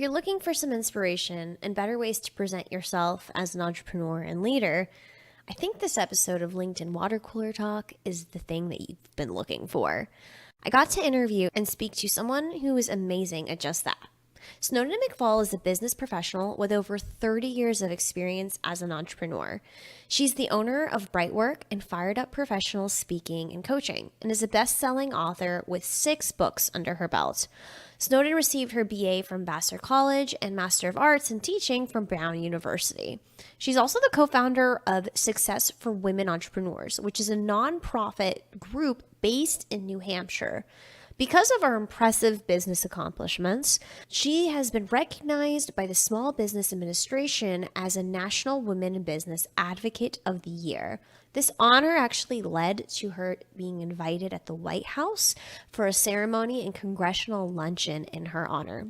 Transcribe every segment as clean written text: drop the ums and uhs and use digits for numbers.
you're looking for some inspiration and better ways to present yourself as an entrepreneur and leader, I think this episode of LinkedIn Water Cooler Talk is the thing that you've been looking for. I got to interview and speak to someone who is amazing at just that. Snowden McFall is a business professional with over 30 years of experience as an entrepreneur. She's the owner of Brightwork and Fired Up Professional Speaking and Coaching, and is a best-selling author with 6 books under her belt. Snowden received her BA from Vassar College and Master of Arts in Teaching from Brown University. She's also the co-founder of Success for Women Entrepreneurs, which is a nonprofit group based in New Hampshire. Because of her impressive business accomplishments, she has been recognized by the Small Business Administration as a National Women in Business Advocate of the Year. This honor actually led to her being invited at the White House for a ceremony and congressional luncheon in her honor.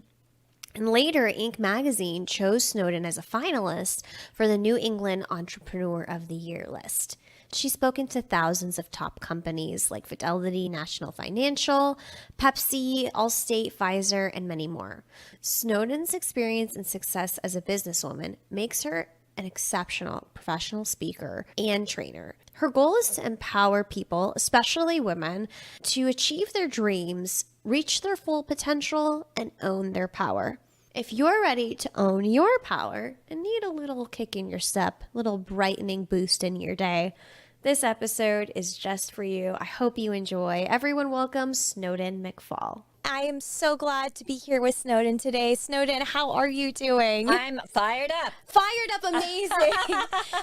And later, Inc. magazine chose Snowden as a finalist for the New England Entrepreneur of the Year list. She's spoken to thousands of top companies like Fidelity National Financial, Pepsi, Allstate, Pfizer, and many more. Snowden's experience and success as a businesswoman makes her an exceptional professional speaker and trainer. Her goal is to empower people, especially women, to achieve their dreams, reach their full potential, and own their power. If you're ready to own your power and need a little kick in your step, a little brightening boost in your day, this episode is just for you. I hope you enjoy. Everyone welcome Snowden McFall. I am so glad to be here with Snowden today. Snowden, how are you doing? I'm fired up. Fired up, amazing.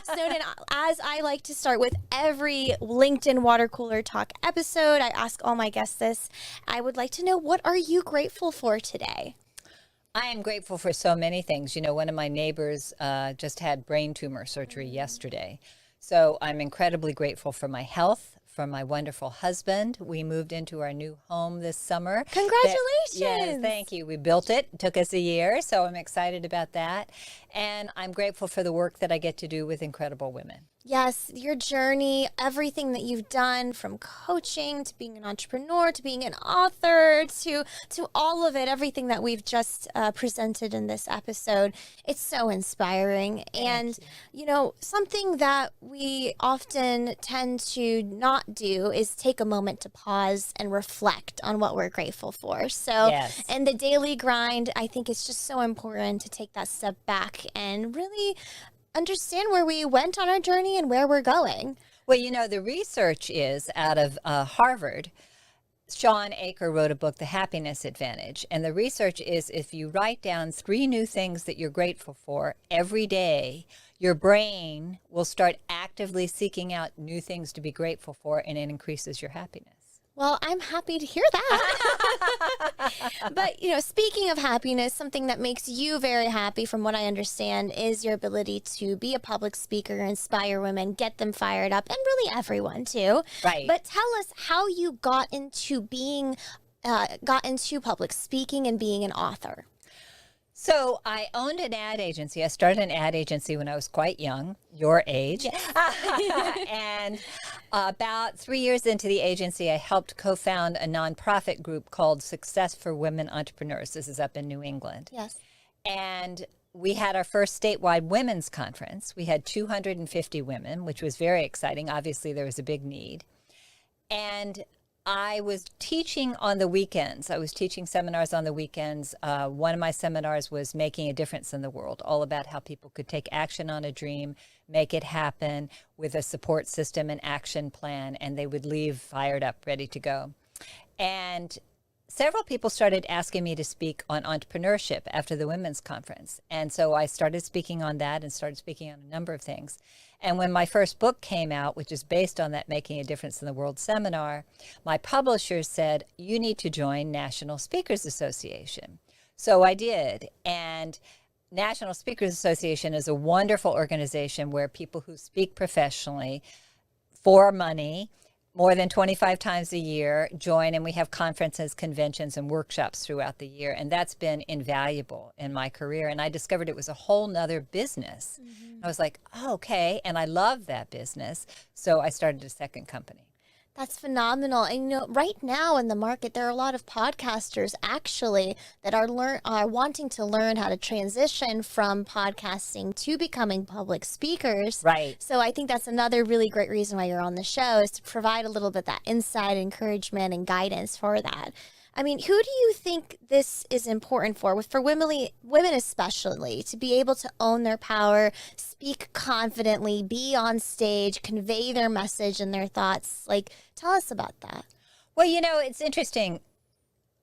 Snowden, as I like to start with every LinkedIn Water Cooler Talk episode, I ask all my guests this. I would like to know, what are you grateful for today? I am grateful for so many things. You know, one of my neighbors just had brain tumor surgery yesterday. So I'm incredibly grateful for my health, for my wonderful husband. We moved into our new home this summer. Congratulations. Yes, thank you. We built it. It took us a year, so I'm excited about that. And I'm grateful for the work that I get to do with incredible women. Yes, your journey, everything that you've done, from coaching to being an entrepreneur to being an author to all of it, everything that we've just presented in this episode, it's so inspiring. And, you know, something that we often tend to not do is take a moment to pause and reflect on what we're grateful for. So, in the daily grind, I think it's just so important to take that step back and really understand where we went on our journey and where we're going. Well, you know, the research is out of Harvard. Sean Aker wrote a book, The Happiness Advantage. And the research is, if you write down 3 new things that you're grateful for every day, your brain will start actively seeking out new things to be grateful for, and it increases your happiness. Well, I'm happy to hear that. But, you know, speaking of happiness, something that makes you very happy, from what I understand, is your ability to be a public speaker, inspire women, get them fired up, and really everyone too. Right. But tell us how you got into public speaking and being an author. So I owned an ad agency. I started an ad agency when I was quite young, your age. Yes. And about 3 years into the agency, I helped co-found a nonprofit group called Success for Women Entrepreneurs. This is up in New England. Yes. And we had our first statewide women's conference. We had 250 women, which was very exciting. Obviously, there was a big need. And I was teaching on the weekends. I was teaching seminars on the weekends. One of my seminars was Making a Difference in the World, all about how people could take action on a dream, make it happen with a support system and action plan, and they would leave fired up, ready to go. And several people started asking me to speak on entrepreneurship after the women's conference. And so I started speaking on that and started speaking on a number of things. And when my first book came out, which is based on that Making a Difference in the World seminar, my publisher said, you need to join National Speakers Association. So I did. And National Speakers Association is a wonderful organization where people who speak professionally for money more than 25 times a year join, and we have conferences, conventions, and workshops throughout the year. And that's been invaluable in my career. And I discovered it was a whole nother business. I was like, oh, okay. And I love that business. So I started a second company. That's phenomenal. And right now in the market, there are a lot of podcasters actually that are wanting to learn how to transition from podcasting to becoming public speakers. Right. So I think that's another really great reason why you're on the show, is to provide a little bit that insight, encouragement, and guidance for that. I mean, who do you think this is important for women especially, to be able to own their power, speak confidently, be on stage, convey their message and their thoughts? Like, tell us about that. Well, it's interesting.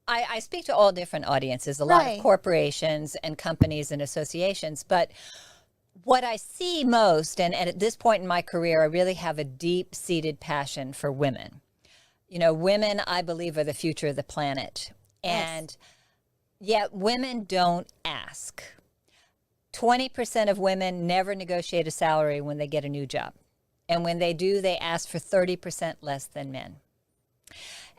I speak to all different audiences, a lot Right. of corporations and companies and associations, but what I see most, and at this point in my career, I really have a deep-seated passion for women. Women, I believe, are the future of the planet. And yet women don't ask. 20% of women never negotiate a salary when they get a new job. And when they do, they ask for 30% less than men.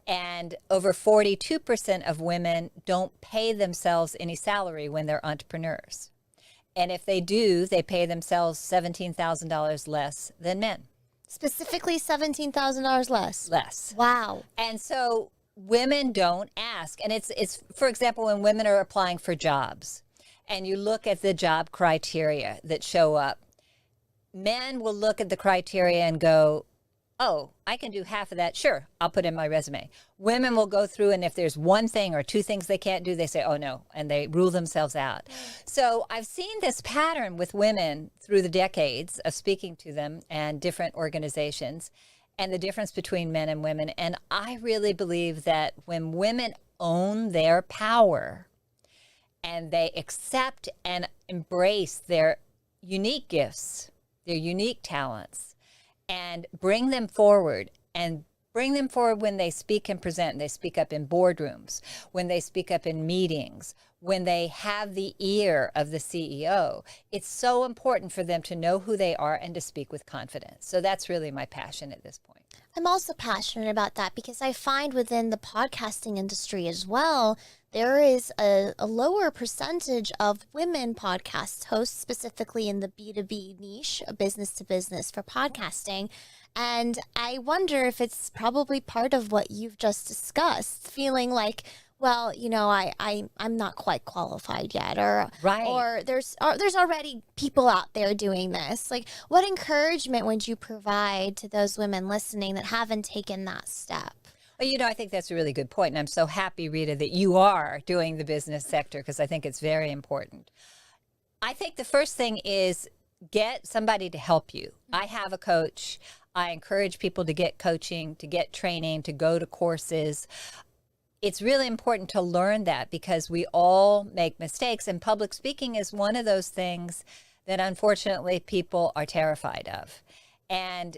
And over 42% of women don't pay themselves any salary when they're entrepreneurs. And if they do, they pay themselves $17,000 less than men. Specifically $17,000 less. Less. Wow. And so women don't ask. And it's for example, when women are applying for jobs and you look at the job criteria that show up, men will look at the criteria and go, oh, I can do half of that. Sure, I'll put in my resume. Women will go through, and if there's one thing or two things they can't do, they say, oh, no, and they rule themselves out. So I've seen this pattern with women through the decades of speaking to them and different organizations, and the difference between men and women. And I really believe that when women own their power and they accept and embrace their unique gifts, their unique talents, and bring them forward when they speak and present. They speak up in boardrooms, when they speak up in meetings, when they have the ear of the CEO. It's so important for them to know who they are and to speak with confidence. So that's really my passion at this point. I'm also passionate about that because I find within the podcasting industry as well, there is a lower percentage of women podcast hosts, specifically in the B2B niche, business to business for podcasting. And I wonder if it's probably part of what you've just discussed, feeling like, well, I'm not quite qualified yet, or Right. or there's already people out there doing this. Like, what encouragement would you provide to those women listening that haven't taken that step? Well, I think that's a really good point. And I'm so happy, Rita, that you are doing the business sector, because I think it's very important. I think the first thing is get somebody to help you. I have a coach. I encourage people to get coaching, to get training, to go to courses. It's really important to learn that because we all make mistakes, and public speaking is one of those things that unfortunately people are terrified of. And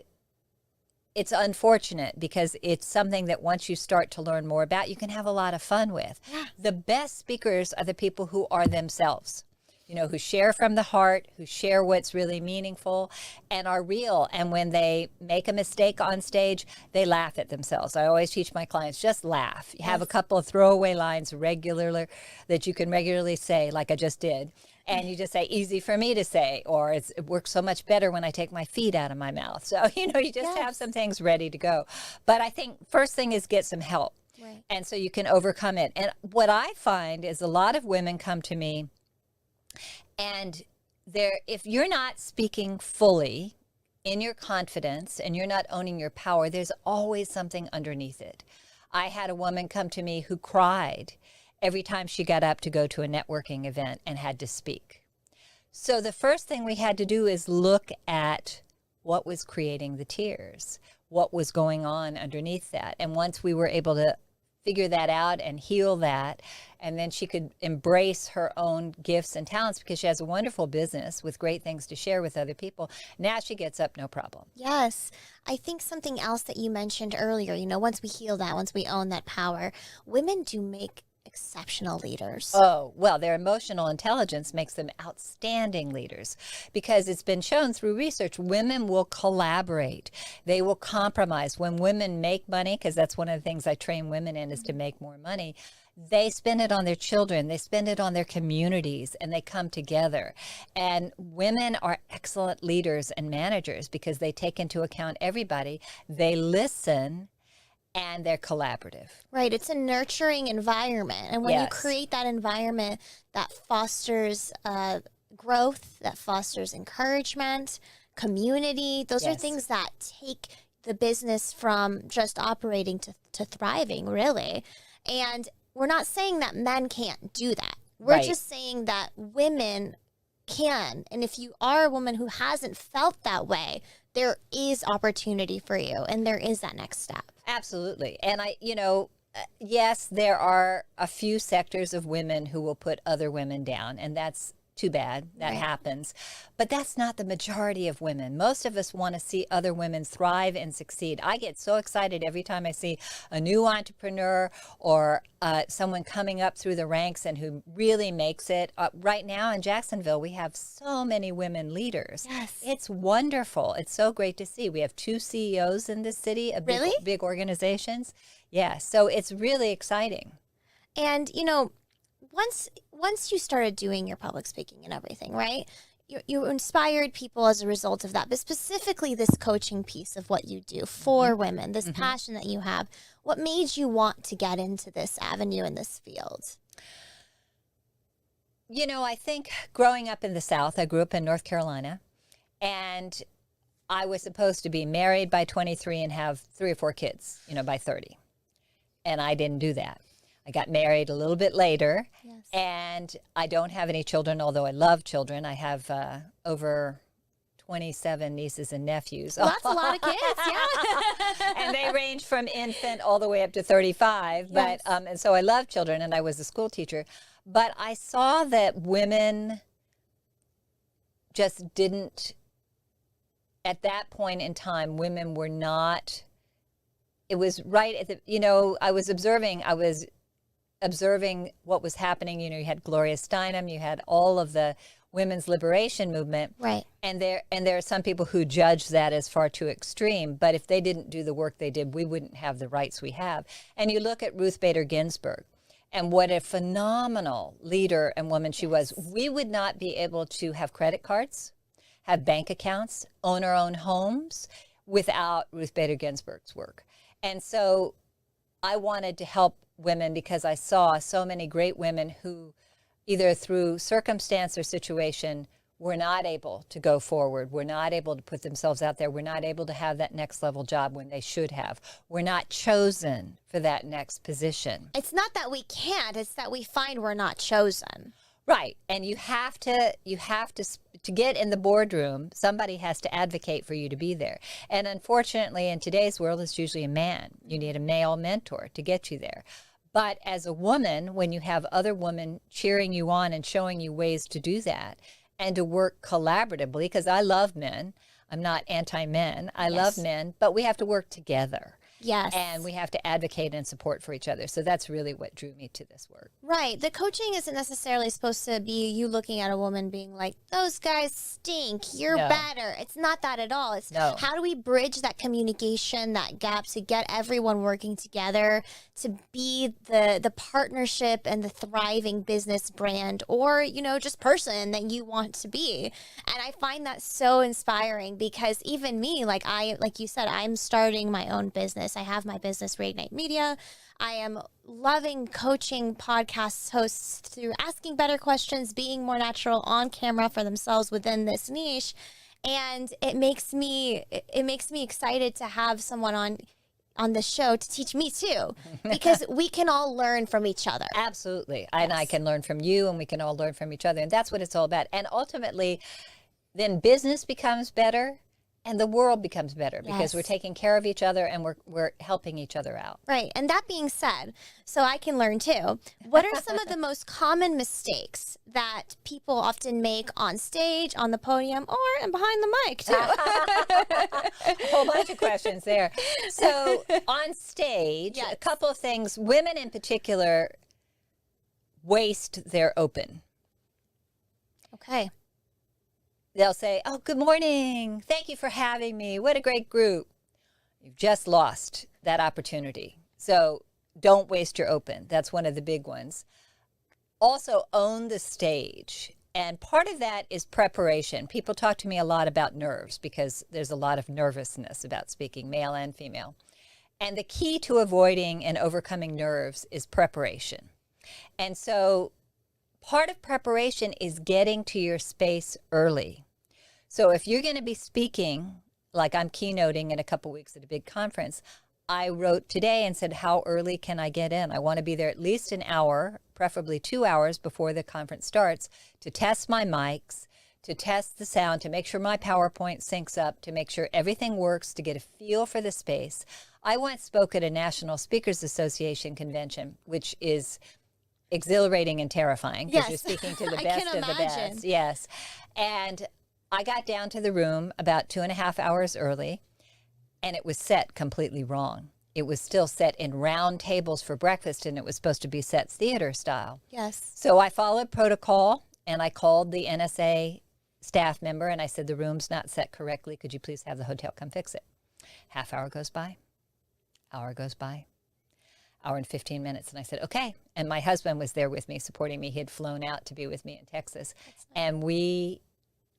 it's unfortunate because it's something that once you start to learn more about, you can have a lot of fun with. Yeah. The best speakers are the people who are themselves, who share from the heart, who share what's really meaningful and are real. And when they make a mistake on stage, they laugh at themselves. I always teach my clients, just laugh. You have a couple of throwaway lines regularly that you can regularly say, like I just did. And you just say, easy for me to say, or it works so much better when I take my feet out of my mouth. So, you just have some things ready to go. But I think first thing is get some help. Right. And so you can overcome it. And what I find is a lot of women come to me, and if you're not speaking fully in your confidence and you're not owning your power, there's always something underneath it. I had a woman come to me who cried every time she got up to go to a networking event and had to speak. So the first thing we had to do is look at what was creating the tears, what was going on underneath that. And once we were able to figure that out and heal that, and then she could embrace her own gifts and talents because she has a wonderful business with great things to share with other people. Now she gets up, no problem. Yes. I think something else that you mentioned earlier, once we heal that, once we own that power, women do make exceptional leaders. Oh, well, their emotional intelligence makes them outstanding leaders because it's been shown through research, women will collaborate. They will compromise. When women make money, because that's one of the things I train women in is to make more money, they spend it on their children, they spend it on their communities, and they come together. And women are excellent leaders and managers because they take into account everybody. They listen and they're collaborative. Right. It's a nurturing environment. And when you Yes. create that environment that fosters growth, that fosters encouragement, community, those are Yes. things that take the business from just operating to thriving, really. And we're not saying that men can't do that. We're Right. just saying that women can. And if you are a woman who hasn't felt that way, there is opportunity for you and there is that next step. Absolutely. And yes, there are a few sectors of women who will put other women down, and that's too bad. That Right. happens. But that's not the majority of women. Most of us want to see other women thrive and succeed. I get so excited every time I see a new entrepreneur or someone coming up through the ranks and who really makes it. Right now in Jacksonville, we have so many women leaders. Yes. It's wonderful. It's so great to see. We have 2 CEOs in this city of Really? big organizations. Yeah, so it's really exciting. And once you started doing your public speaking and everything, right? You inspired people as a result of that, but specifically this coaching piece of what you do for women, this passion that you have. What made you want to get into this avenue in this field? I think growing up in the South, I grew up in North Carolina, and I was supposed to be married by 23 and have 3 or 4 kids, by 30. And I didn't do that. I got married a little bit later, Yes. and I don't have any children, although I love children. I have over 27 nieces and nephews. Well, that's a lot of kids, yeah. And they range from infant all the way up to 35. Yes. But and so I love children, and I was a school teacher. But I saw that women just didn't, at that point in time, women were not. It was right at the, I was observing what was happening. You had Gloria Steinem, you had all of the women's liberation movement. Right. And there are some people who judge that as far too extreme. But if they didn't do the work they did, we wouldn't have the rights we have. And you look at Ruth Bader Ginsburg and what a phenomenal leader and woman she was. We would not be able to have credit cards, have bank accounts, own our own homes without Ruth Bader Ginsburg's work. And so I wanted to help women because I saw so many great women who either through circumstance or situation were not able to go forward, were not able to put themselves out there, were not able to have that next level job when they should have, were not chosen for that next position. It's not that we can't, it's that we find we're not chosen. Right. And you have to get in the boardroom, somebody has to advocate for you to be there. And unfortunately, in today's world, it's usually a man. You need a male mentor to get you there. But as a woman, when you have other women cheering you on and showing you ways to do that and to work collaboratively, because I love men, I'm not anti-men, I love men, but we have to work together. Yes. And we have to advocate and support for each other. So that's really what drew me to this work. Right. The coaching isn't necessarily supposed to be you looking at a woman being like, those guys stink, you're No. better. It's not that at all. It's No. how do we bridge that communication, that gap to get everyone working together to be the partnership and the thriving business brand or, just person that you want to be. And I find that so inspiring because even me, like you said, I'm starting my own business. I have my business, Reignite Media. I am loving coaching podcast hosts through asking better questions, being more natural on camera for themselves within this niche. And it makes me excited to have someone on the show to teach me too, because we can all learn from each other. Absolutely. And I can learn from you and we can all learn from each other. And that's what it's all about. And ultimately, then business becomes better and the world becomes better because Yes. we're taking care of each other and we're helping each other out. Right. And that being said, so I can learn too, what are some of the most common mistakes that people often make on stage, on the podium, or behind the mic too? A whole bunch of questions there. So on stage, Yes. a couple of things. Women in particular waste their open. Okay. They'll say, "Oh, good morning. Thank you for having me. What a great group." You've just lost that opportunity. So don't waste your open. That's one of the big ones. Also, own the stage. And part of that is preparation. People talk to me a lot about nerves because there's a lot of nervousness about speaking, male and female. And the key to avoiding and overcoming nerves is preparation. And so part of preparation is getting to your space early. So if you're going to be speaking, like I'm keynoting in a couple weeks at a big conference, I wrote today and said, how early can I get in? I want to be there at least an hour, preferably 2 hours before the conference starts, to test my mics, to test the sound, to make sure my PowerPoint syncs up, to make sure everything works, to get a feel for the space. I once spoke at a National Speakers Association convention, which is exhilarating and terrifying because you're speaking to the best of the best. Yes. And I got down to the room about 2.5 hours early, and it was set completely wrong. It was still set in round tables for breakfast, and it was supposed to be set theater style. Yes. So I followed protocol, and I called the NSA staff member, and I said, the room's not set correctly. Could you please have the hotel come fix it? Half hour goes by. Hour goes by. Hour and 15 minutes. And I said, okay. And my husband was there with me, supporting me. He had flown out to be with me in Texas. And we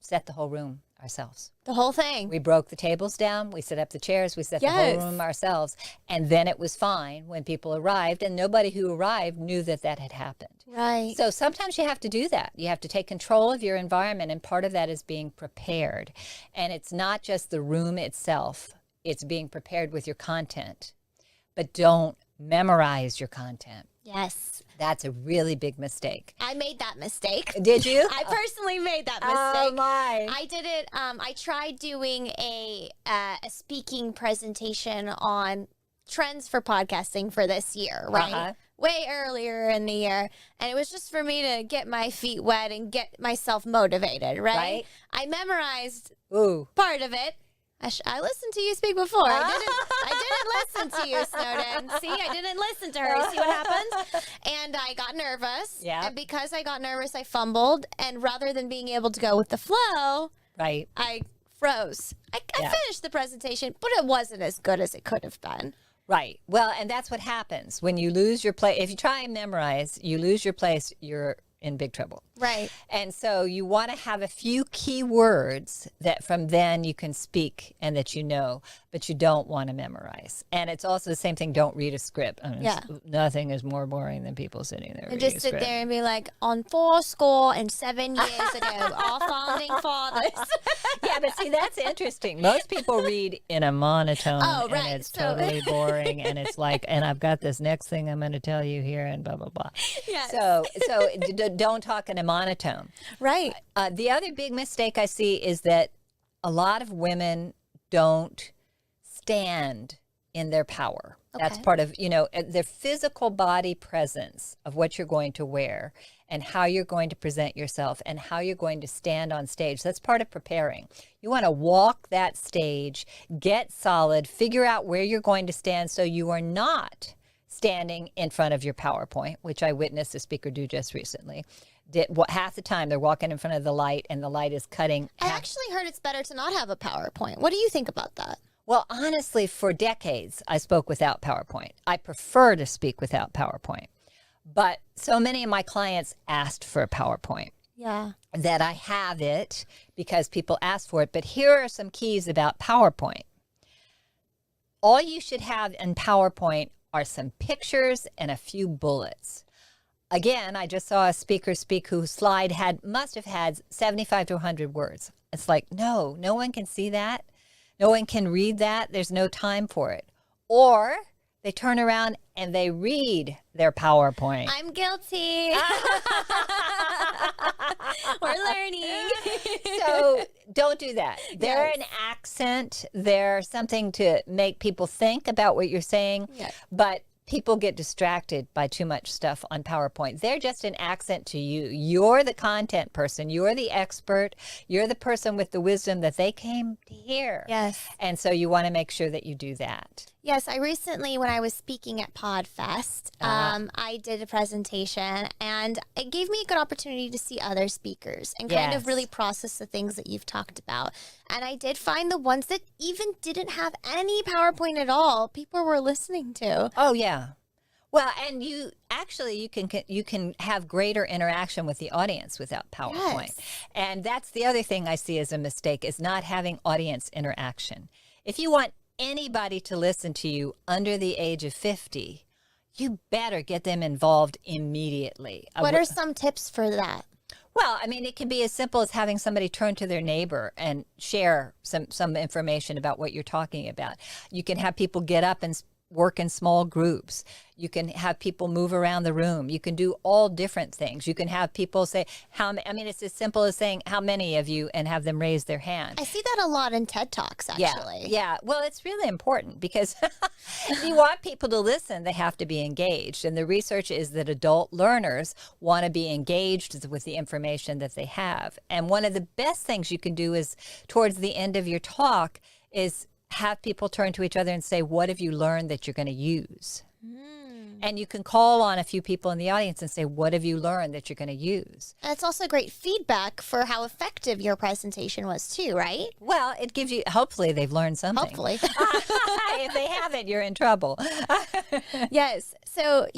set the whole room ourselves. The whole thing. We broke the tables down. We set up the chairs. We set the whole room ourselves. And then it was fine when people arrived. And nobody who arrived knew that that had happened. Right. So sometimes you have to do that. You have to take control of your environment. And part of that is being prepared. And it's not just the room itself. It's being prepared with your content. But don't memorize your content. Yes. That's a really big mistake. I made that mistake. Did you? I personally made that mistake. Oh, my. I did it. I tried doing a speaking presentation on trends for podcasting for this year, right? Way earlier in the year. And it was just for me to get my feet wet and get myself motivated, right? I memorized part of it. I listened to you speak before. I didn't listen to you, Snowden. See, I didn't listen to her. See what happens? And I got nervous. Yeah. And because I got nervous, I fumbled. And rather than being able to go with the flow, Right. I froze. I finished the presentation, but it wasn't as good as it could have been. Right. Well, and that's what happens when you lose your place. If you try and memorize, you lose your place, you're in big trouble. Right. And so you want to have a few key words that from then you can speak and that you know, but you don't want to memorize. And it's also the same thing, don't read a script. I mean, nothing is more boring than people sitting there and reading just a sit script. there and be like, on 407 years ago, our founding fathers. Yeah, but see, that's interesting. Most people read in a monotone, right. and it's totally boring, and it's like, and I've got this next thing I'm going to tell you here, and blah, blah, blah. Yes. So don't talk in a monotone. Right. The other big mistake I see is that a lot of women don't stand in their power. That's part of, their physical body presence of what you're going to wear and how you're going to present yourself and how you're going to stand on stage. That's part of preparing. You want to walk that stage, get solid, figure out where you're going to stand so you are not standing in front of your PowerPoint, which I witnessed a speaker do just recently. Half the time they're walking in front of the light and the light is cutting. I actually heard it's better to not have a PowerPoint. What do you think about that? Well, honestly, for decades, I spoke without PowerPoint. I prefer to speak without PowerPoint. But so many of my clients asked for a PowerPoint. Yeah. That I have it because people asked for it. But here are some keys about PowerPoint. All you should have in PowerPoint are some pictures and a few bullets. Again, I just saw a speaker speak whose slide must have had 75 to 100 words. It's like, no one can see that. No one can read that. There's no time for it. Or they turn around and they read their PowerPoint. I'm guilty. We're learning. So don't do that. They're Yes. an accent. They're something to make people think about what you're saying. Yes. But people get distracted by too much stuff on PowerPoint. They're just an accent to you. You're the content person. You're the expert. You're the person with the wisdom that they came to hear. Yes. And so you want to make sure that you do that. Yes, I recently, when I was speaking at PodFest, I did a presentation, and it gave me a good opportunity to see other speakers and kind of Yes. really process the things that you've talked about. And I did find the ones that even didn't have any PowerPoint at all, people were listening to. Oh, yeah. Well, and you can have greater interaction with the audience without PowerPoint. Yes. And that's the other thing I see as a mistake is not having audience interaction. If you want anybody to listen to you under the age of 50, you better get them involved immediately. What are some tips for that? Well, I mean, it can be as simple as having somebody turn to their neighbor and share some information about what you're talking about. You can have people get up and work in small groups. You can have people move around the room. You can do all different things. You can have people say, it's as simple as saying, how many of you, and have them raise their hand. I see that a lot in TED Talks, actually. Yeah. Well, it's really important because if you want people to listen, they have to be engaged. And the research is that adult learners want to be engaged with the information that they have. And one of the best things you can do is, towards the end of your talk, is have people turn to each other and say, what have you learned that you're going to use? And you can call on a few people in the audience and say, what have you learned that you're going to use? And it's also great feedback for how effective your presentation was too, right? Well, it gives you, hopefully they've learned something. Hopefully. If they haven't, you're in trouble. Yes. So,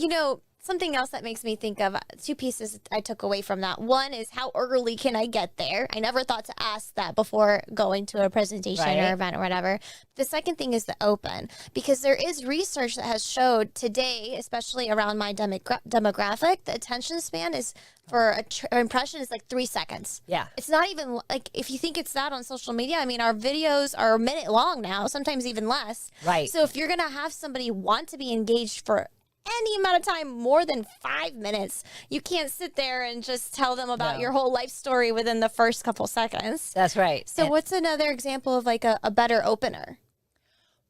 something else that makes me think of two pieces I took away from that. One is, how early can I get there? I never thought to ask that before going to a presentation or event or whatever. The second thing is the open, because there is research that has showed today, especially around my demographic, the attention span is for an impression is like 3 seconds. Yeah. It's not even like, if you think it's that on social media, I mean, our videos are a minute long now, sometimes even less. Right. So if you're going to have somebody want to be engaged for any amount of time, more than 5 minutes, you can't sit there and just tell them about your whole life story within the first couple seconds. That's right. So what's another example of like a better opener?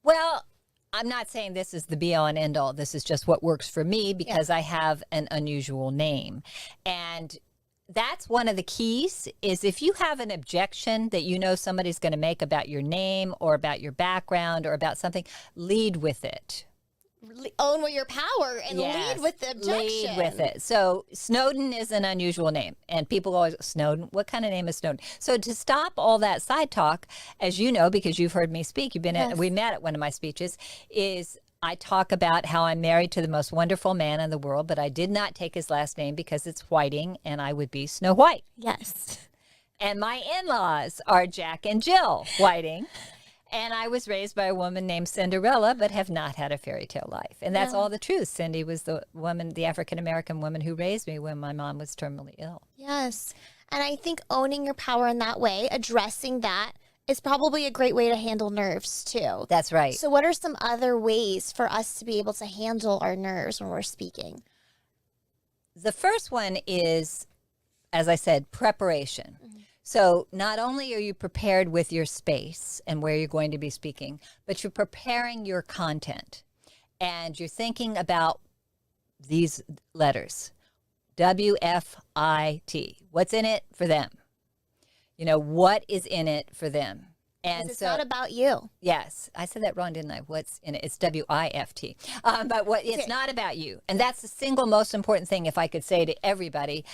Well, I'm not saying this is the be all and end all. This is just what works for me because I have an unusual name. And that's one of the keys, is if you have an objection that somebody's going to make about your name or about your background or about something, lead with it. Own with your power and lead with the objection. Lead with it. So Snowden is an unusual name. And people always, Snowden, what kind of name is Snowden? So to stop all that side talk, as you know, because you've heard me speak, we met at one of my speeches, is I talk about how I'm married to the most wonderful man in the world, but I did not take his last name because it's Whiting and I would be Snow White. Yes. And my in-laws are Jack and Jill Whiting. And I was raised by a woman named Cinderella, but have not had a fairy tale life. And that's all the truth. Cindy was the woman, the African-American woman who raised me when my mom was terminally ill. Yes. And I think owning your power in that way, addressing that, is probably a great way to handle nerves too. That's right. So what are some other ways for us to be able to handle our nerves when we're speaking? The first one is, as I said, preparation. So not only are you prepared with your space and where you're going to be speaking, but you're preparing your content. And you're thinking about these letters, WFIT. What's in it for them? What is in it for them? And it's not about you. Yes. I said that wrong, didn't I? What's in it? It's WIFT. But it's not about you. And that's the single most important thing, if I could say to everybody,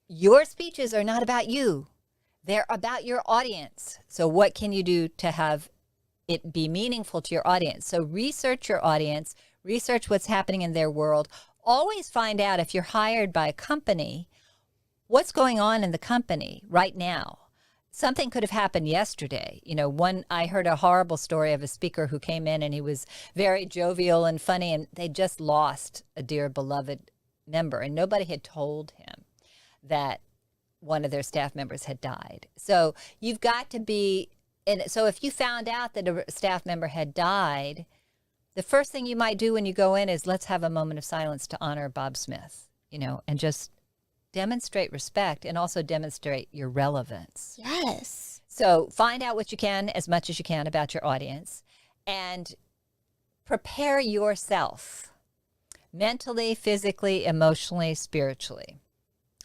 your speeches are not about you. They're about your audience. So what can you do to have it be meaningful to your audience? So research your audience, research what's happening in their world. Always find out, if you're hired by a company, what's going on in the company right now. Something could have happened yesterday. I heard a horrible story of a speaker who came in and he was very jovial and funny, and they just lost a dear beloved member, and nobody had told him that one of their staff members had died. So you've got to be, and so if you found out that a staff member had died, the first thing you might do when you go in is, let's have a moment of silence to honor Bob Smith, and just demonstrate respect and also demonstrate your relevance. Yes. So find out what you can, as much as you can, about your audience, and prepare yourself mentally, physically, emotionally, spiritually.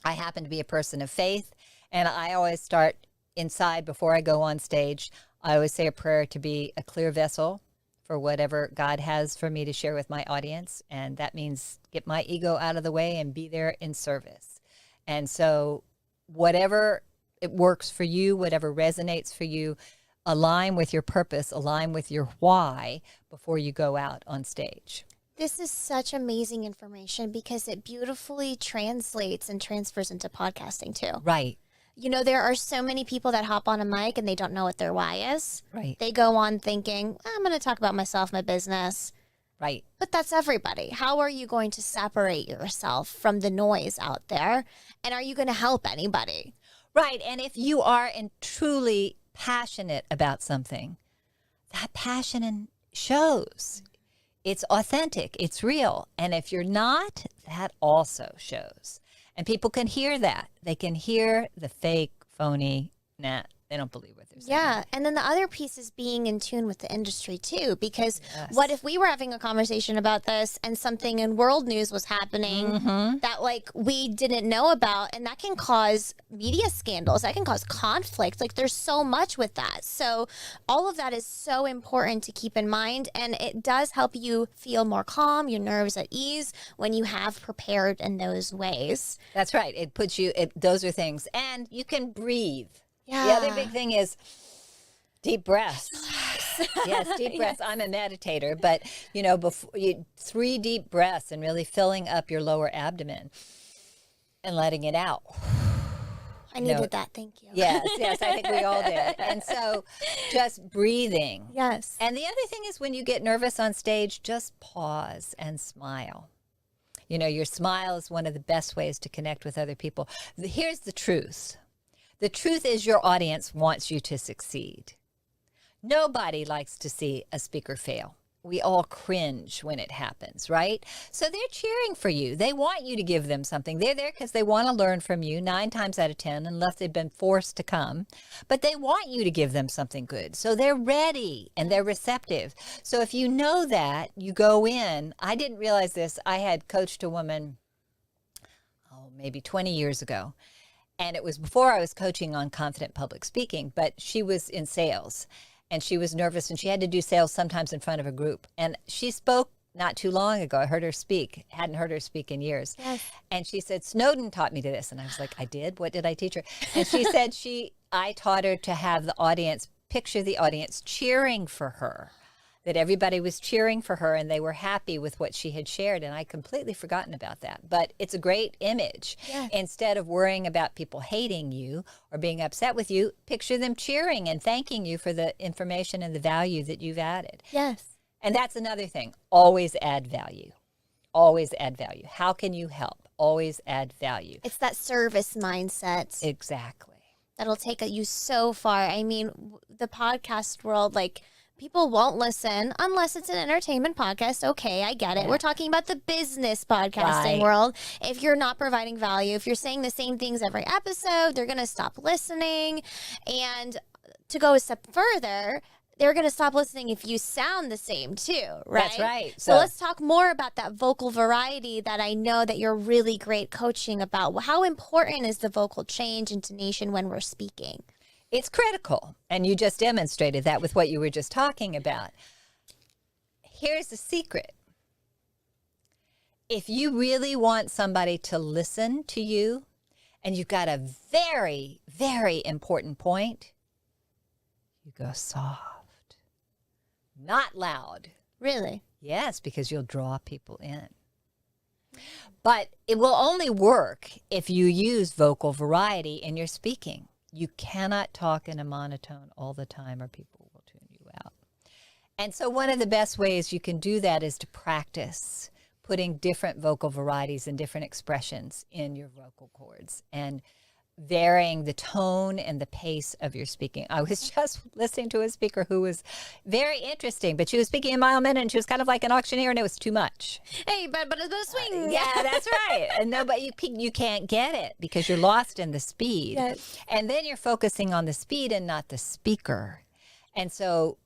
I happen to be a person of faith, and I always start inside before I go on stage. I always say a prayer to be a clear vessel for whatever God has for me to share with my audience, and that means get my ego out of the way and be there in service. And so whatever it works for you, whatever resonates for you, align with your purpose, align with your why before you go out on stage. This is such amazing information because it beautifully translates and transfers into podcasting too. Right. There are so many people that hop on a mic and they don't know what their why is. Right. They go on thinking, I'm going to talk about myself, my business. Right. But that's everybody. How are you going to separate yourself from the noise out there? And are you going to help anybody? Right. And if you are truly passionate about something, that passion shows. It's authentic. It's real. And if you're not, that also shows. And people can hear that. They can hear the fake, phony, they don't believe what they're saying. Yeah. And then the other piece is being in tune with the industry too, because what if we were having a conversation about this and something in world news was happening that like we didn't know about, and that can cause media scandals, that can cause conflict. Like there's so much with that. So all of that is so important to keep in mind, and it does help you feel more calm, your nerves at ease when you have prepared in those ways. That's right. It puts you, those are things. And you can breathe. Yeah. The other big thing is deep breaths. Yes, deep breaths. I'm a meditator, but before 3 deep breaths and really filling up your lower abdomen and letting it out. I needed that. Thank you. Yes, I think we all did. And so just breathing. Yes. And the other thing is when you get nervous on stage, just pause and smile. Your smile is one of the best ways to connect with other people. Here's the truth. The truth is your audience wants you to succeed. Nobody likes to see a speaker fail. We all cringe when it happens, right? So they're cheering for you. They want you to give them something. They're there because they want to learn from you 9 times out of 10, unless they've been forced to come. But they want you to give them something good. So they're ready and they're receptive. So if you know that, you go in. I didn't realize this. I had coached a woman, maybe 20 years ago. And it was before I was coaching on confident public speaking, but she was in sales and she was nervous and she had to do sales sometimes in front of a group. And she spoke not too long ago. I heard her speak, hadn't heard her speak in years. Yes. And she said, Snowden taught me to this. And I was like, I did? What did I teach her? And she said I taught her to have the audience, picture the audience cheering for her, that everybody was cheering for her and they were happy with what she had shared. And I completely forgotten about that. But it's a great image. Yes. Instead of worrying about people hating you or being upset with you, picture them cheering and thanking you for the information and the value that you've added. Yes. And that's another thing. Always add value. Always add value. How can you help? Always add value. It's that service mindset. Exactly. That'll take you so far. I mean, the podcast world, like, people won't listen unless it's an entertainment podcast. Okay, I get it. Yeah. We're talking about the business podcasting world. If you're not providing value, if you're saying the same things every episode, they're going to stop listening. And to go a step further, they're going to stop listening if you sound the same too, right? That's right. So let's talk more about that vocal variety that I know that you're really great coaching about. How important is the vocal change, intonation when we're speaking? It's critical, and you just demonstrated that with what you were just talking about. Here's the secret. If you really want somebody to listen to you, and you've got a very, very important point, you go soft, not loud. Really? Yes, because you'll draw people in. But it will only work if you use vocal variety in your speaking. You cannot talk in a monotone all the time or people will tune you out. And so one of the best ways you can do that is to practice putting different vocal varieties and different expressions in your vocal cords and varying the tone and the pace of your speaking. I was just listening to a speaker who was very interesting, but she was speaking a mile a minute and she was kind of like an auctioneer and it was too much. Hey, but it's a swing. Yeah, that's right. And no, but you can't get it because you're lost in the speed. Yes. And then you're focusing on the speed and not the speaker. And so,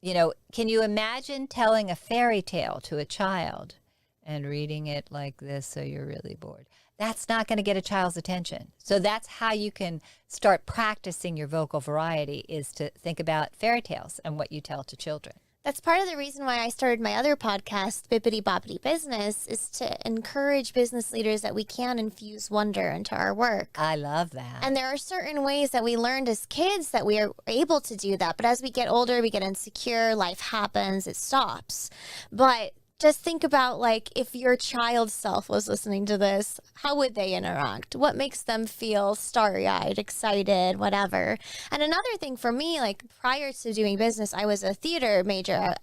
can you imagine telling a fairy tale to a child and reading it like this so you're really bored? That's not going to get a child's attention. So that's how you can start practicing your vocal variety, is to think about fairy tales and what you tell to children. That's part of the reason why I started my other podcast, Bippity Boppity Business, is to encourage business leaders that we can infuse wonder into our work. I love that. And there are certain ways that we learned as kids that we are able to do that. But as we get older, we get insecure, life happens, it stops. But just think about, like, if your child self was listening to this, how would they interact? What makes them feel starry-eyed, excited, whatever? And another thing for me, like, prior to doing business, I was a theater major.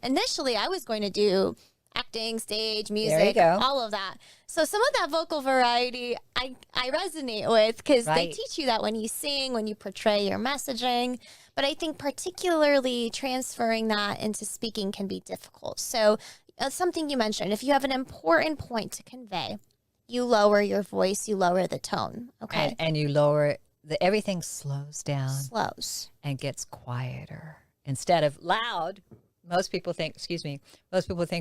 Initially I was going to do acting, stage, music, all of that. So some of that vocal variety I resonate with, because they teach you that when you sing, when you portray your messaging. But I think particularly transferring that into speaking can be difficult. So something you mentioned, if you have an important point to convey, you lower your voice, you lower the tone. Okay. And you lower everything slows down. Slows. And gets quieter. Instead of loud, most people think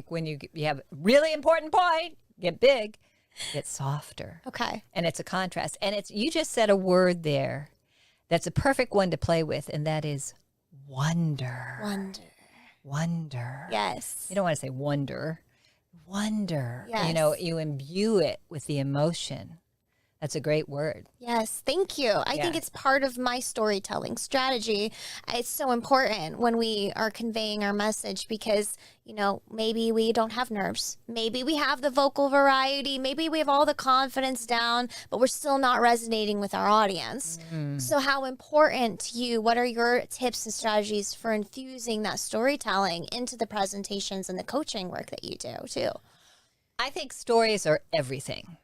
when you have a really important point, get big, get softer. Okay. And it's a contrast. And you just said a word there that's a perfect one to play with, and that is wonder. Wonder. Yes. You don't want to say wonder. Wonder. Yes. You imbue it with the emotion. That's a great word. Yes, thank you. I think it's part of my storytelling strategy. It's so important when we are conveying our message because, maybe we don't have nerves. Maybe we have the vocal variety. Maybe we have all the confidence down, but we're still not resonating with our audience. So how important to you, what are your tips and strategies for infusing that storytelling into the presentations and the coaching work that you do too? I think stories are everything.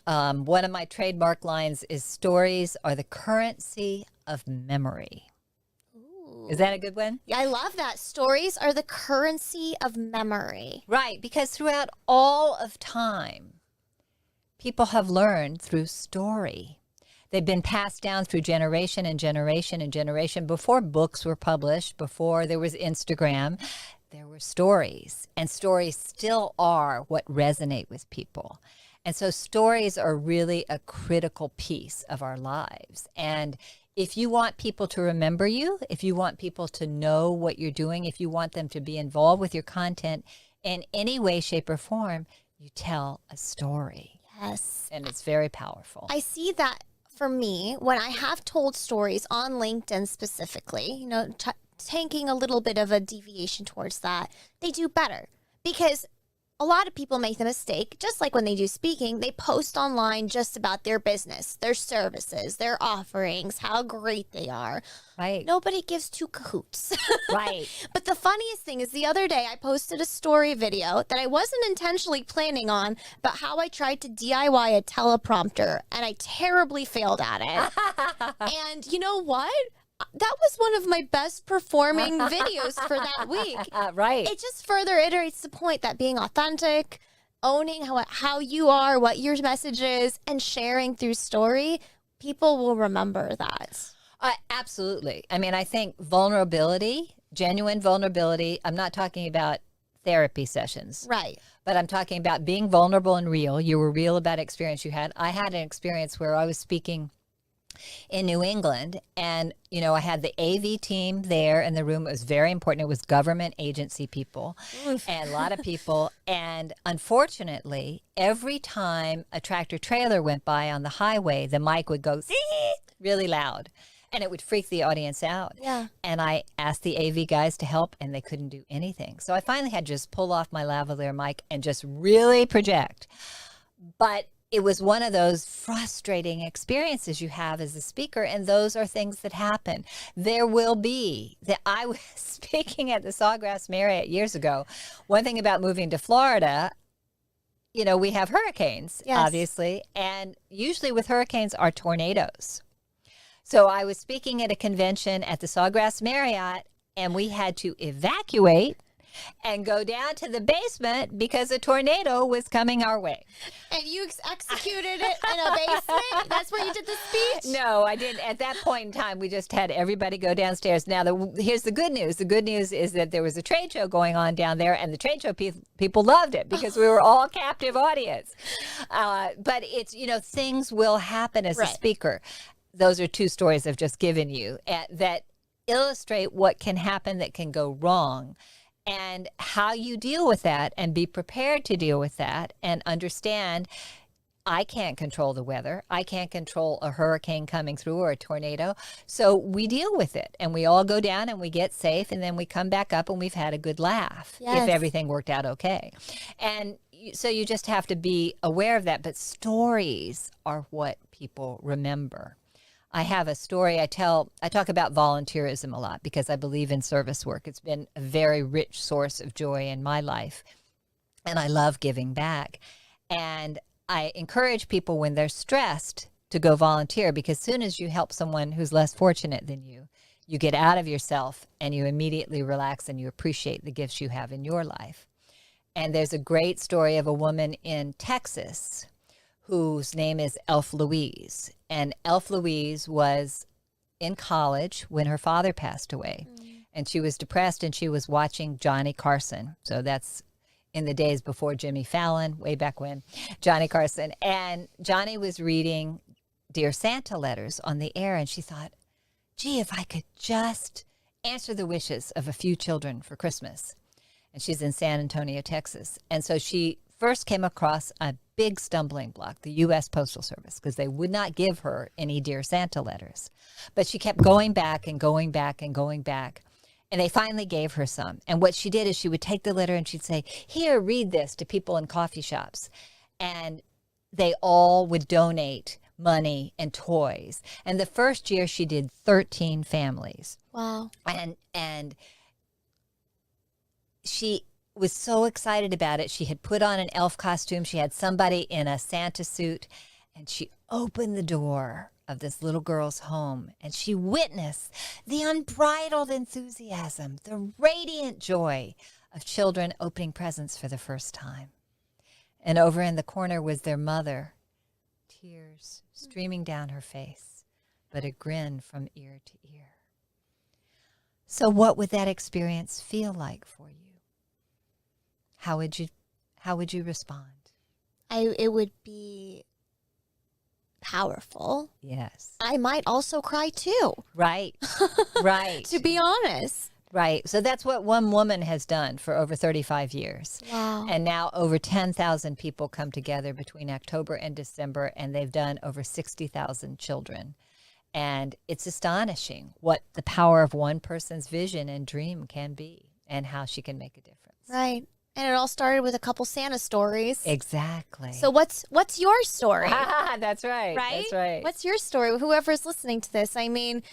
One of my trademark lines is stories are the currency of memory. Ooh. Is that a good one? Yeah, I love that. Stories are the currency of memory. Right, because throughout all of time, people have learned through story. They've been passed down through generation and generation and generation. Before books were published, before there was Instagram, there were stories. And stories still are what resonate with people. And so stories are really a critical piece of our lives. And if you want people to remember you, if you want people to know what you're doing, if you want them to be involved with your content in any way, shape, or form, you tell a story. Yes. And it's very powerful. I see that for me when I have told stories on LinkedIn specifically, taking a little bit of a deviation towards that, they do better because a lot of people make the mistake, just like when they do speaking, they post online just about their business, their services, their offerings, how great they are. Right. Nobody gives two cahoots. Right. But the funniest thing is the other day I posted a story video that I wasn't intentionally planning on, but how I tried to DIY a teleprompter and I terribly failed at it. And you know what? That was one of my best performing videos for that week. Right. It just further iterates the point that being authentic, owning how you are, what your message is, and sharing through story, people will remember that. Absolutely. I mean, I think vulnerability, genuine vulnerability, I'm not talking about therapy sessions. Right. But I'm talking about being vulnerable and real. You were real about experience you had. I had an experience where I was speaking in New England, and I had the AV team there in the room. It was very important. It was government agency people and a lot of people. And unfortunately, every time a tractor trailer went by on the highway, the mic would go really loud and it would freak the audience out. Yeah. And I asked the AV guys to help and they couldn't do anything. So I finally had to just pull off my lavalier mic and just really project. But it was one of those frustrating experiences you have as a speaker, and those are things that happen. There will be that. I was speaking at the Sawgrass Marriott years ago. One thing about moving to Florida, we have hurricanes, obviously, and usually with hurricanes are tornadoes. So I was speaking at a convention at the Sawgrass Marriott, and we had to evacuate and go down to the basement because a tornado was coming our way. And you executed it in a basement? That's where you did the speech? No, I didn't. At that point in time, we just had everybody go downstairs. Now, here's the good news. The good news is that there was a trade show going on down there, and the trade show people loved it because we were all captive audience. But it's, things will happen as a speaker. Those are two stories I've just given you that illustrate what can happen that can go wrong. And how you deal with that and be prepared to deal with that and understand I can't control the weather. I can't control a hurricane coming through or a tornado. So we deal with it, and we all go down and we get safe, and then we come back up and we've had a good laugh Yes. if everything worked out okay. And so you just have to be aware of that. But stories are what people remember. I have a story I talk about volunteerism a lot because I believe in service work. It's been a very rich source of joy in my life, and I love giving back. And I encourage people when they're stressed to go volunteer, because as soon as you help someone who's less fortunate than you, you get out of yourself and you immediately relax and you appreciate the gifts you have in your life. And there's a great story of a woman in Texas whose name is Elf Louise. And Elf Louise was in college when her father passed away. And she was depressed, and she was watching Johnny Carson. So that's in the days before Jimmy Fallon, way back when, Johnny Carson. And Johnny was reading Dear Santa letters on the air, and she thought, gee, if I could just answer the wishes of a few children for Christmas. And she's in San Antonio, Texas. And so she first came across a big stumbling block, the U.S. Postal Service, because they would not give her any Dear Santa letters. But she kept going back and going back and going back. And they finally gave her some. And what she did is she would take the letter and she'd say, here, read this to people in coffee shops. And they all would donate money and toys. And the first year she did 13 families. Wow. And she was so excited about it. She had put on an elf costume. She had somebody in a Santa suit. And she opened the door of this little girl's home, and she witnessed the unbridled enthusiasm, the radiant joy of children opening presents for the first time. And over in the corner was their mother, tears streaming down her face, but a grin from ear to ear. So what would that experience feel like for you? How would you respond? It would be powerful. Yes. I might also cry too. Right. Right. To be honest. Right. So that's what one woman has done for over 35 years. Wow. And now over 10,000 people come together between October and December, and they've done over 60,000 children. And it's astonishing what the power of one person's vision and dream can be, and how she can make a difference. Right. And it all started with a couple Santa stories. Exactly. So what's your story? That's right. Right? That's right. What's your story? Whoever's listening to this, I mean,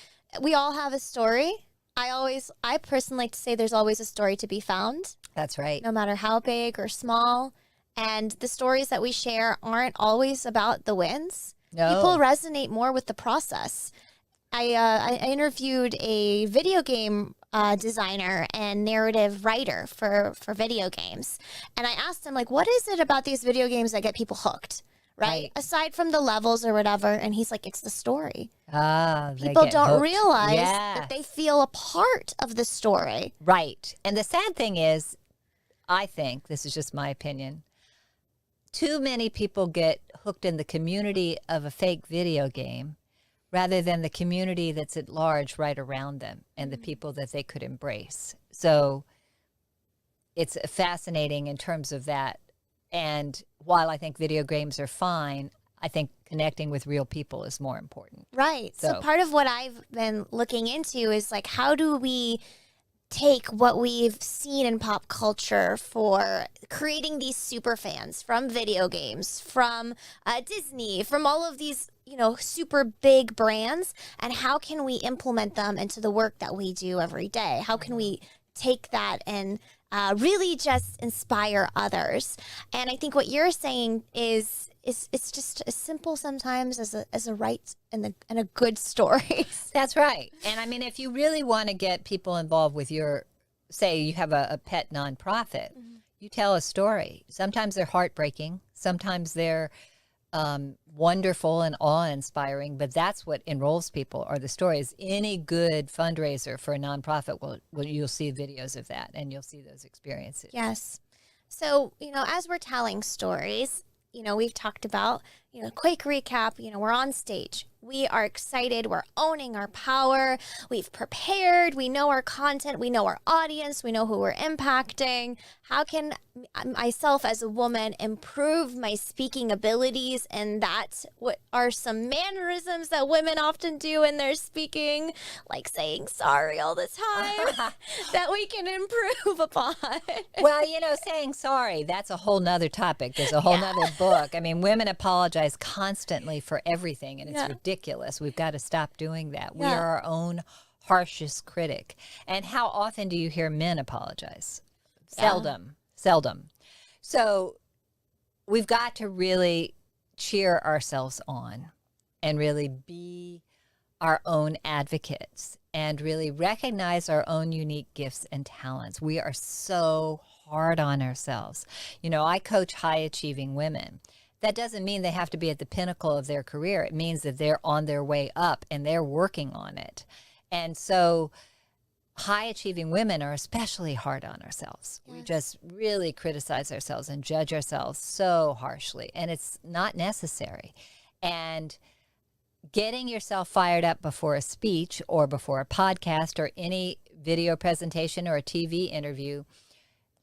we all have a story. I personally like to say there's always a story to be found, That's right. no matter how big or small. And the stories that we share aren't always about the wins. No. People resonate more with the process. I interviewed a video game designer and narrative writer for video games. And I asked him, like, what is it about these video games that get people hooked? Right? Aside from the levels or whatever. And he's like, it's the story. They People get don't hooked. realize Yes. that they feel a part of the story. Right. And the sad thing is, I think, this is just my opinion, too many people get hooked in the community of a fake video game rather than the community that's at large right around them and the people that they could embrace. So it's fascinating in terms of that. And while I think video games are fine, I think connecting with real people is more important. Right. So So- part of what I've been looking into is like, how do we take what we've seen in pop culture for creating these super fans from video games, from Disney, from all of these, super big brands, and how can we implement them into the work that we do every day? How can we take that and really just inspire others? And I think what you're saying is it's just as simple sometimes as a right and a good story. That's right. And I mean, if you really want to get people involved with your, say you have a pet nonprofit, you tell a story. Sometimes they're heartbreaking. Sometimes they're wonderful and awe-inspiring, but that's what enrolls people are the stories. Any good fundraiser for a nonprofit, you'll see videos of that and you'll see those experiences. Yes. So, as we're telling stories, we've talked about, quick recap, we're on stage. We are excited. We're owning our power. We've prepared. We know our content. We know our audience. We know who we're impacting. How can myself as a woman improve my speaking abilities? And that's what are some mannerisms that women often do when they're speaking, like saying sorry all the time, that we can improve upon. Well, saying sorry, that's a whole nother topic. There's a whole nother book. I mean, women apologize constantly for everything, and it's ridiculous. We've got to stop doing that. We are our own harshest critic. And how often do you hear men apologize? Seldom. So we've got to really cheer ourselves on and really be our own advocates and really recognize our own unique gifts and talents. We are so hard on ourselves. I coach high achieving women. That doesn't mean they have to be at the pinnacle of their career. It means that they're on their way up and they're working on it. And so high achieving women are especially hard on ourselves. Yes. We just really criticize ourselves and judge ourselves so harshly, and it's not necessary. And getting yourself fired up before a speech or before a podcast or any video presentation or a TV interview,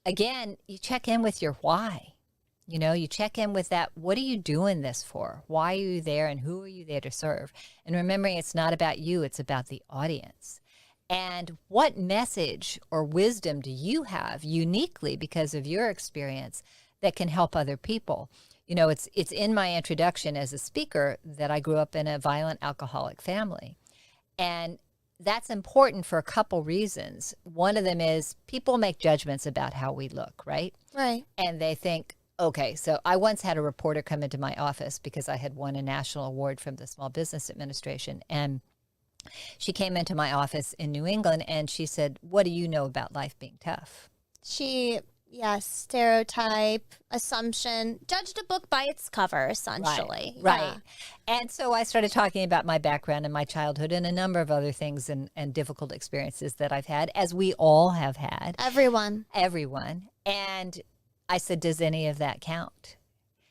again, you check in with your why. You check in with that. What are you doing this for? Why are you there, and who are you there to serve? And remembering it's not about you, it's about the audience. And what message or wisdom do you have uniquely because of your experience that can help other people? It's in my introduction as a speaker that I grew up in a violent alcoholic family. And that's important for a couple reasons. One of them is people make judgments about how we look, right? Right. And they think, okay, so I once had a reporter come into my office because I had won a national award from the Small Business Administration. And she came into my office in New England and she said, "What do you know about life being tough?" Stereotype, assumption, judged a book by its cover, essentially. Right. Yeah. And so I started talking about my background and my childhood and a number of other things and difficult experiences that I've had, as we all have had. Everyone. And I said, "Does any of that count?"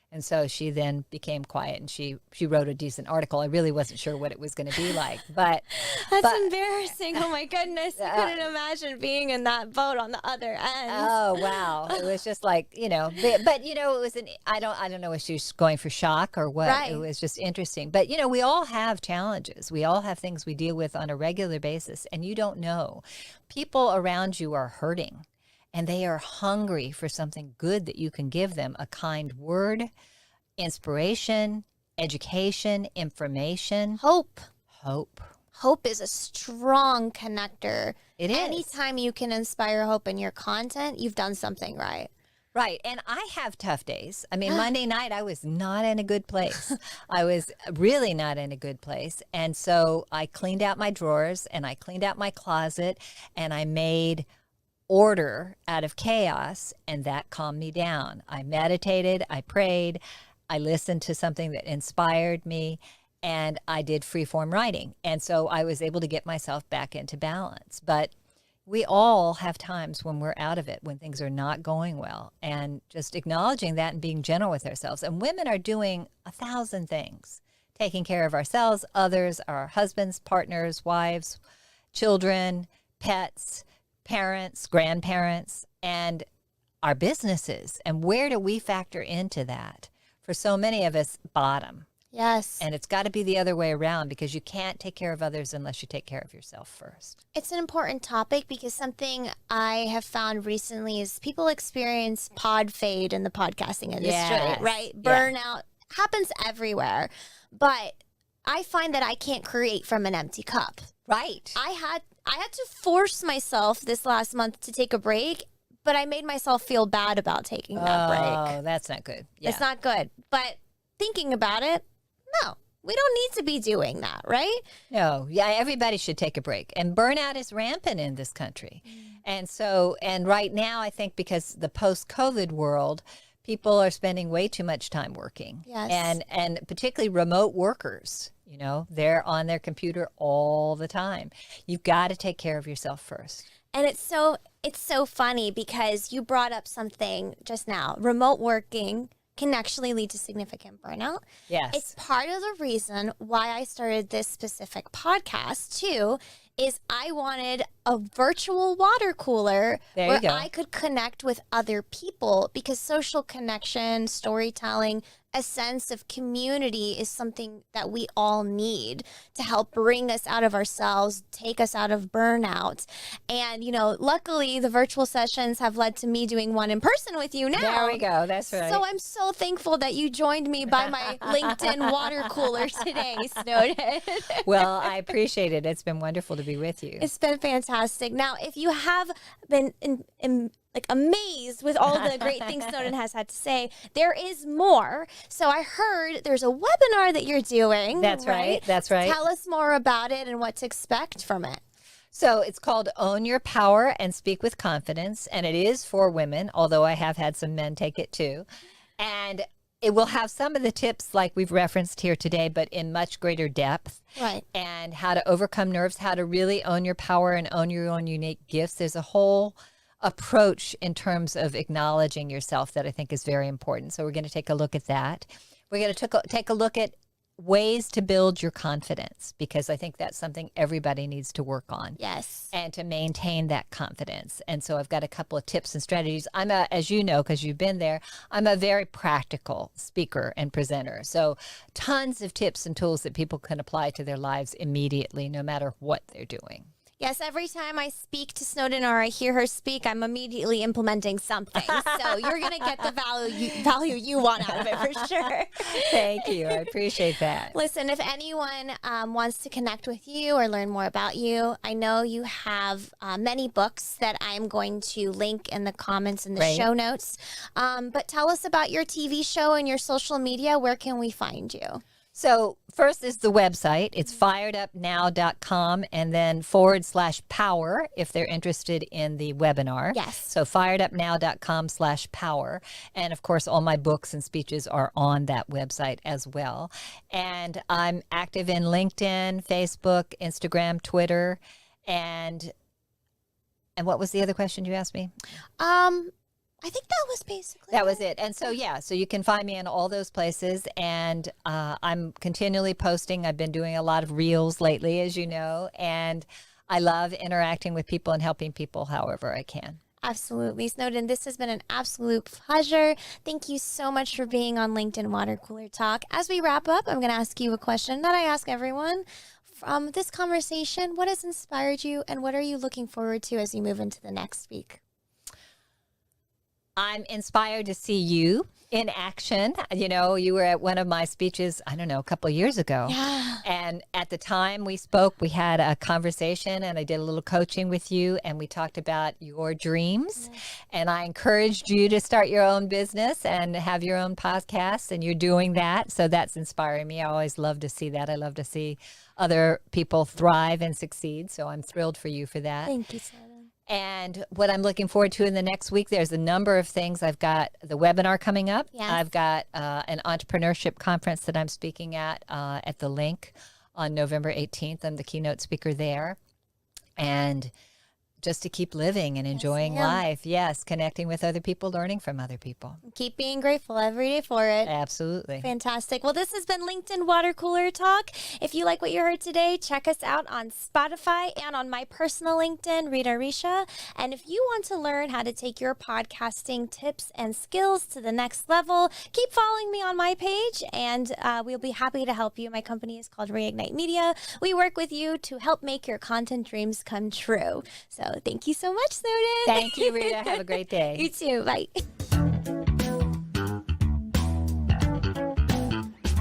And so she then became quiet and she wrote a decent article. I really wasn't sure what it was going to be like, but that's embarrassing. Oh my goodness. You couldn't imagine being in that boat on the other end. Oh, wow. It was just like, but it was I don't know if she was going for shock or what. Right. It was just interesting. But, we all have challenges. We all have things we deal with on a regular basis, and you don't know. People around you are hurting. And they are hungry for something good that you can give them, a kind word, inspiration, education, information. Hope. Hope is a strong connector. It is. Anytime you can inspire hope in your content, you've done something right. Right. And I have tough days. I mean, Monday night, I was not in a good place. I was really not in a good place. And so I cleaned out my drawers and I cleaned out my closet and I made order out of chaos, and that calmed me down. I meditated, I prayed, I listened to something that inspired me, and I did freeform writing. And so I was able to get myself back into balance. But we all have times when we're out of it, when things are not going well, and just acknowledging that and being gentle with ourselves. And women are doing 1,000 things, taking care of ourselves, others, our husbands, partners, wives, children, pets, parents, grandparents, and our businesses. And where do we factor into that? For so many of us, bottom. Yes. And it's got to be the other way around, because you can't take care of others unless you take care of yourself first. It's an important topic because something I have found recently is people experience pod fade in the podcasting industry, Yes. right? Burnout happens everywhere. But I find that I can't create from an empty cup. Right. I had to force myself this last month to take a break, but I made myself feel bad about taking that break. Oh, that's not good. Yeah. It's not good. But thinking about it, no, we don't need to be doing that, right? No. Yeah, everybody should take a break. And burnout is rampant in this country. And right now, I think because the post-COVID world, people are spending way too much time working. Yes. And particularly remote workers. They're on their computer all the time. You've got to take care of yourself first. And it's so funny because you brought up something just now, remote working, can actually lead to significant burnout. Yes. It's part of the reason why I started this specific podcast too, is I wanted a virtual water cooler There where you go. I could connect with other people, because social connection, storytelling, a sense of community is something that we all need to help bring us out of ourselves, take us out of burnout. And, luckily the virtual sessions have led to me doing one in person with you now. There we go. That's right. So I'm so thankful that you joined me by my LinkedIn water cooler today, Snowden. Well, I appreciate it. It's been wonderful to be with you. It's been fantastic. Now, if you have been amazed with all the great things Snowden has had to say, there is more. So I heard there's a webinar that you're doing. That's right. That's right. Tell us more about it and what to expect from it. So it's called Own Your Power and Speak with Confidence, and it is for women, although I have had some men take it too. And it will have some of the tips like we've referenced here today, but in much greater depth. Right. And how to overcome nerves, how to really own your power and own your own unique gifts. There's a whole approach in terms of acknowledging yourself that I think is very important. So we're going to take a look at that. We're going to take a look at ways to build your confidence, because I think that's something everybody needs to work on. Yes. And to maintain that confidence. And so I've got a couple of tips and strategies. As you know, because you've been there, I'm a very practical speaker and presenter. So tons of tips and tools that people can apply to their lives immediately, no matter what they're doing. Yes, every time I speak to Snowden or I hear her speak, I'm immediately implementing something. So you're going to get the value you want out of it for sure. Thank you. I appreciate that. Listen, if anyone wants to connect with you or learn more about you, I know you have many books that I'm going to link in the comments in the Right. show notes. But tell us about your TV show and your social media. Where can we find you? So first is the website. It's firedupnow.com and then /power if they're interested in the webinar. Yes. So firedupnow.com/power. And of course, all my books and speeches are on that website as well. And I'm active in LinkedIn, Facebook, Instagram, Twitter. And what was the other question you asked me? I think that was basically That was it. And so, so you can find me in all those places. And I'm continually posting. I've been doing a lot of reels lately, as you know. And I love interacting with people and helping people however I can. Absolutely. Snowden, this has been an absolute pleasure. Thank you so much for being on LinkedIn Water Cooler Talk. As we wrap up, I'm going to ask you a question that I ask everyone. From this conversation, what has inspired you and what are you looking forward to as you move into the next week? I'm inspired to see you in action. You know, you were at one of my speeches, I don't know, a couple of years ago. Yeah. And at the time we spoke, we had a conversation and I did a little coaching with you and we talked about your dreams. And I encouraged you to start your own business and have your own podcast, and you're doing that. So that's inspiring me. I always love to see that. I love to see other people thrive and succeed. So I'm thrilled for you for that. Thank you, Snowden. And what I'm looking forward to in the next week, there's a number of things. I've got the webinar coming up. Yes. I've got an entrepreneurship conference that I'm speaking at the Link on November 18th. I'm the keynote speaker there. And just to keep living and enjoying ma'am. life. Yes, connecting with other people, learning from other people. Keep being grateful every day for it. Absolutely. Fantastic. Well, this has been LinkedIn Water Cooler Talk. If you like what you heard today, check us out on Spotify and on my personal LinkedIn, Rita Risha. And if you want to learn how to take your podcasting tips and skills to the next level, keep following me on my page and we'll be happy to help you. My company is called Reignite Media. We work with you to help make your content dreams come true. So thank you so much, Snowden. Thank you, Rita. Have a great day. You too. Bye.